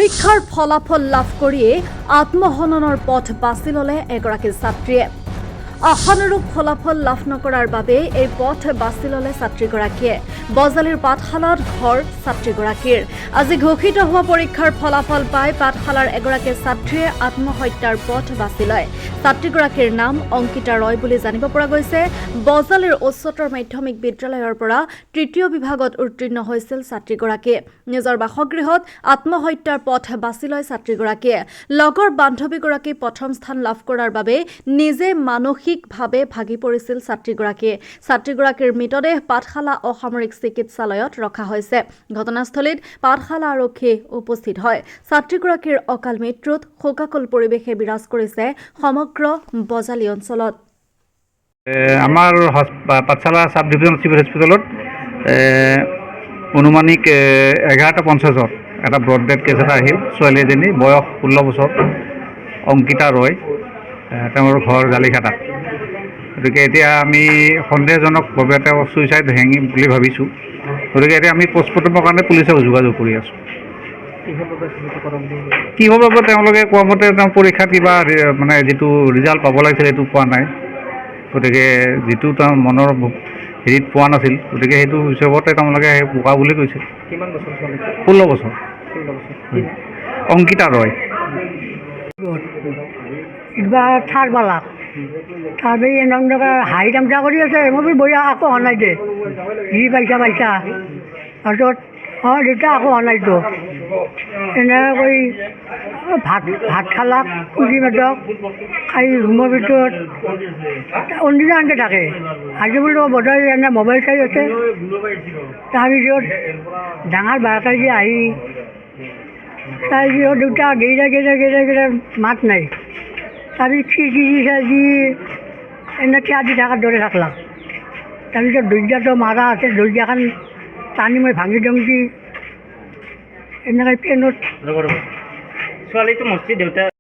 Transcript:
পৰীক্ষাৰ ফলাফল লাভ কৰিয়ে আত্মহননৰ পথ বাছি ল'লে এগৰাকী ছাত্ৰীয়ে। আশানুৰূপ ফলাফল লাভ নকৰাৰ বাবে এই পথ বাছি ল'লে ছাত্ৰীগৰাকীয়ে। বজালীৰ পাঠশালাত ঘৰ ছাত্ৰীগৰাকীৰ। আজি ঘোষিত হোৱা পৰীক্ষাৰ ফলাফল পাই পাঠশালাৰ এগৰাকী ছাত্ৰীয়ে আত্মহত্যাৰ পথ বাছি লয়। ছাত্ৰীগৰাকীৰ নাম অংকিতা ৰয় বুলি জানিব পৰা গৈছে। বজালীৰ উচ্চতৰ মাধ্যমিক বিদ্যালয়ৰ পৰা তৃতীয় বিভাগত উত্তীৰ্ণ হৈছিল ছাত্ৰীগৰাকীয়ে। নিজৰ বাসগৃহত আত্মহত্যাৰ পথ বাছি লয় ছাত্ৰীগৰাকীয়ে। লগৰ বান্ধৱীগৰাকী প্ৰথম স্থান লাভ কৰাৰ বাবে নিজে মানসিকভাৱে ভাগি পৰিছিল ছাত্ৰীগৰাকীয়ে। ছাত্ৰীগৰাকীৰ মৃতদেহ পাঠশালা অসামৰিক চিকিৎসালয়ত ৰখা হৈছে। ঘটনাস্থলীত পাঠশালা আৰক্ষী উপস্থিত হয়। ছাত্ৰীগৰাকীৰ অকাল মৃত্যুত শোকাকুল পৰিৱেশে বিৰাজ কৰিছে সমগ্ৰ বজালী অঞ্চলত। আমাৰ পাঠশালা সাব ডিভিজন চিভিল হস্পিটেলত অনুমানিক 11:50 এটা ব্ৰড ডেড কেছ এটা আহিল। ছোৱালী এজনী বয়স 16 বছৰ, অংকিতা ৰয়, তেওঁৰ ঘৰ জালিঘাটাত। গতিকে এতিয়া আমি সন্দেহজনকভাৱে তেওঁ ছুইচাইড হেঙি বুলি ভাবিছোঁ। গতিকে এতিয়া আমি পষ্টমৰ্টেমৰ কাৰণে পুলিচক যোগাযোগ কৰি আছোঁ। কিহৰ বাবে তেওঁলোকে কোৱা মতে তেওঁ পৰীক্ষাত কিবা মানে যিটো ৰিজাল্ট পাব লাগিছিল সেইটো পোৱা নাই। গতিকে যিটো তেওঁ মনৰ হেৰিত পোৱা নাছিল, গতিকে সেইটো হিচাপতে তেওঁলোকে পোৱা বুলি কৈছে। কিমান বছৰ ছোৱালী? 16 বছৰ। অংকিতা ৰয়। কিবা ঠাৰ পালা তাৰ এই হাঁহি তামচা কৰি আছে। মই বহি আকৌ অহা নাই দে, যি পাইছা তাৰপিছত দেউতা আকৌ অহা নাইতো। এনেকৈ কৰি ভাত খালাক, খুজি মাতক খাই ৰুমৰ ভিতৰত অন্যদিনা এনেকৈ থাকে। আজি বোলো বোধহয় এনে মোবাইল চাই আছে। তাৰপিছত ডাঙৰ বায়েকে আহি তাৰপিছত দেউতা গেইৰা মাত নাই। তাৰপিছত খিৰিকী চাইজি এনে থিয়া দি থকাৰ দৰে থাকলাম। তাৰপিছত দৰ্জাটো মাৰা আছে, দৰ্জাখন টানি মই ভাঙি দিওঁ যি এনেকৈ পেনত ছোৱালীটো মস্তি দেউতা